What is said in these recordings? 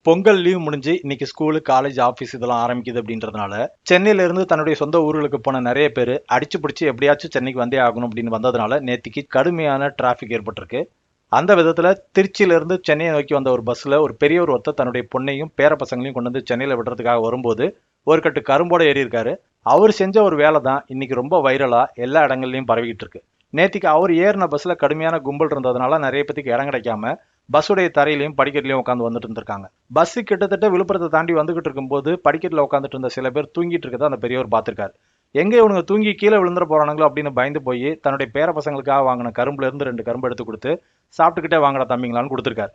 Pongal leave முடிஞ்சு இன்னைக்கு school college office இதெல்லாம் ஆரம்பிக்குது அப்படின்றதுனால சென்னையில இருந்து தன்னுடைய சொந்த ஊர்களுக்கு போன நிறைய பேர் அடிச்சு பிடிச்சி எப்படியாச்சும் சென்னைக்கு வந்தே ஆகணும் அப்படின்னு வந்ததுனால நேத்திக்கு கடுமையான டிராஃபிக் ஏற்பட்டிருக்கு. அந்த விதத்துல திருச்சியில இருந்து சென்னையை நோக்கி வந்த ஒரு பஸ்ல ஒரு பெரியவர் ஒருத்தர் தன்னுடைய பொண்ணையும் பேர பசங்களையும் கொண்டு வந்து சென்னையில விடுறதுக்காக வரும்போது ஒரு கட்டு கரும்போட ஏறி இருக்காரு. அவர் செஞ்ச ஒரு வேலை தான் இன்னைக்கு ரொம்ப வைரலா எல்லா இடங்கள்லயும் பரவிக்கிட்டு இருக்கு. நேத்திக்கு அவர் ஏறின பஸ்ல கடுமையான கும்பல் இருந்ததுனால நிறைய பேத்துக்கு இடம் கிடைக்காம பஸ்ஸுடைய தரையிலையும் படிக்கட்டுலையும் உட்காந்து வந்துட்டு இருந்திருக்காங்க. பஸ் கிட்டத்தட்ட விழுப்புரத்தை தாண்டி வந்துகிட்டு இருக்கும்போது படிக்கட்டில் உட்காந்துட்டு இருந்த சில பேர் தூங்கிட்டு இருக்கதை அந்த பெரியவர் பார்த்திருக்காரு. எங்க இவனுங்க தூங்கி கீழே விழுந்துற போறானுங்களோ அப்படின்னு பயந்து போய் தன்னுடைய பேர பசங்களுக்காக வாங்கின கரும்புல இருந்து 2 கரும்பு எடுத்து கொடுத்து சாப்பிட்டுக்கிட்டே வாங்கடா தம்பிங்களான்னு கொடுத்துருக்காரு.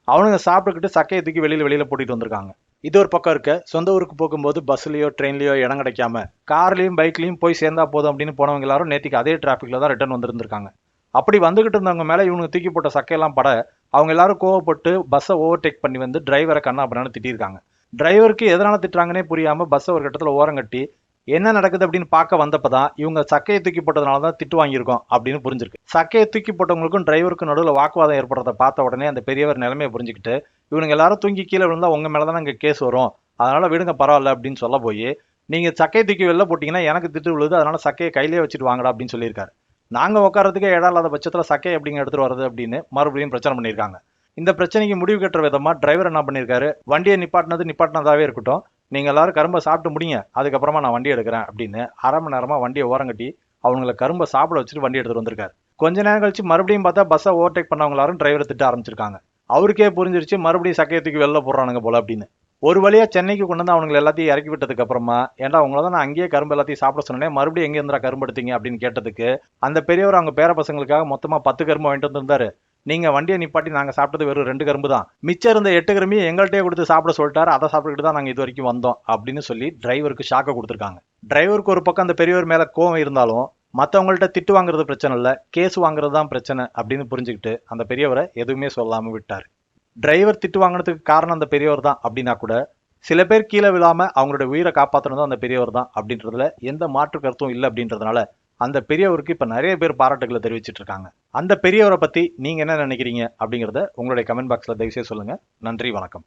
அவனுங்க சாப்பிட்டுக்கிட்டு சக்கையை தூக்கி வெளியில போட்டுட்டு வந்திருக்காங்க. இது ஒரு பக்கம் இருக்க, சொந்த ஊருக்கு போகும்போது பஸ்லயோ ட்ரெயின்லயோ இடம் கிடைக்காம கார்லயும் பைக்லயும் போய் சேர்ந்தா போதும் அப்படின்னு போனவங்க எல்லாரும் நேத்திக்கு அதே டிராபிக்ல தான் ரிட்டர்ன் வந்திருந்திருக்காங்க. அப்படி வந்துகிட்டு இருந்தவங்க மேல இவனுக்கு தூக்கி போட்ட சக்கையெல்லாம் பட அவங்க எல்லாரும் கோவப்பட்டு பஸ்ஸை ஓவர்டேக் பண்ணி வந்து டிரைவரை கண்ணா அப்படின்னு திட்டிருக்காங்க. டிரைவருக்கு எதனால திட்டுறாங்கன்னே புரியாம பஸ்ஸை ஒரு கட்டத்துல ஓரம் கட்டி என்ன நடக்குது அப்படின்னு பார்க்க வந்தப்பதான் இவங்க சக்கையை தூக்கி போட்டதுனாலதான் திட்டு வாங்கியிருக்கோம் அப்படின்னு புரிஞ்சிருக்கு. சக்கையை தூக்கி போட்டவங்களுக்கும் டிரைவருக்கும் நடுவில் வாக்குவாதம் ஏற்படுறத பார்த்த உடனே அந்த பெரியவர் நிலைமையை புரிஞ்சுக்கிட்டு இவங்க எல்லாரும் தூங்கி கீழே விழுந்தா உங்க மேலதான் இங்க கேஸ் வரும், அதனால விடுங்க பரவாயில்ல அப்படின்னு சொல்ல போய் நீங்க சக்கையை தூக்கி வெளில போட்டீங்கன்னா எனக்கு திட்டு விழுது, அதனால சக்கையை கையிலேயே வச்சுட்டு வாங்கடா அப்படின்னு சொல்லியிருக்காரு. நாங்க உட்காரத்துக்கே இடம் இல்லாத பட்சத்துல சக்கையை எப்படிங்க எடுத்துட்டு வர்றது அப்படின்னு மறுபடியும் பிரச்சனை பண்ணியிருக்காங்க. இந்த பிரச்சனைக்கு முடிவு கட்டுற விதமா டிரைவர் என்ன பண்ணியிருக்காரு, வண்டியை நிப்பாட்டினதாவே இருக்கட்டும், நீங்க எல்லாரும் கரும்பை சாப்பிட்டு முடிங்க, அதுக்கப்புறமா நான் வண்டி எடுக்கிறேன் அப்படின்னு அரை மணி நேரமா வண்டியை ஓரங்கட்டி அவங்களை கரும்பை சாப்பிட வச்சுட்டு வண்டி எடுத்துட்டு வந்திருக்காரு. கொஞ்ச நேரம் கழிச்சு மறுபடியும் பார்த்தா பஸ்ஸை ஓவர்டேக் பண்ணவங்க எல்லாரும் டிரைவரை திட்ட ஆரம்பிச்சிருக்காங்க. அவருக்கே புரிஞ்சிருச்சு மறுபடியும் சக்கையை தூக்கி வெளில போடுறானுங்க போல அப்படின்னு. ஒரு வழியா சென்னைக்கு கொண்டு வந்து அவங்க எல்லாத்தையும் இறக்கி விட்டதுக்கு அப்புறமா ஏன்டா அவங்களதான் நான் அங்கேயே கரும்பு எல்லாத்தையும் சாப்பிட சொன்னேன், மறுபடியும் எங்க இருந்தா கரும்பு எடுத்தீங்க அப்படின்னு கேட்டதுக்கு அந்த பெரியவர் அவங்க பேர பசங்களுக்காக மொத்தமா 10 கரும்பு வாங்கிட்டு வந்திருந்தாரு. நீங்க வண்டியை நிப்பாட்டி நாங்க சாப்பிட்டது வெறும் 2 கரும்பு தான், மிச்சம் இருந்த 8 கரும்பையும் எங்கள்கிட்டயே கொடுத்து சாப்பிட சொல்லிட்டாரு, அதை சாப்பிட்டுக்கிட்டு தான் நாங்க இது வரைக்கும் வந்தோம் அப்படின்னு சொல்லி டிரைவருக்கு ஷாக்க கொடுத்துருக்காங்க. டிரைவருக்கு ஒரு பக்கம் அந்த பெரியவர் மேல கோவம் இருந்தாலும் மற்றவங்கள்ட்ட திட்டு வாங்குறது பிரச்சனை இல்ல, கேஸ் வாங்குறது தான் பிரச்சனை அப்படின்னு புரிஞ்சுக்கிட்டு அந்த பெரியவரை எதுவுமே சொல்லாம விட்டாரு. டிரைவர் திட்டு வாங்கினதுக்கு காரணம் அந்த பெரியவர் தான் அப்படின்னா கூட சில பேர் கீழே விழாம அவங்களோட உயிரை காப்பாற்றணும் அந்த பெரியவர் தான் அப்படின்றதுல எந்த மாற்று கருத்தும் இல்லை அப்படின்றதுனால அந்த பெரியவருக்கு இப்ப நிறைய பேர் பாராட்டுகளை தெரிவிச்சிட்டு இருக்காங்க. அந்த பெரியவரை பத்தி நீங்க என்ன நினைக்கிறீங்க அப்படிங்கறத உங்களுடைய கமெண்ட் பாக்ஸ்ல தயவுசெய்து சொல்லுங்க. நன்றி, வணக்கம்.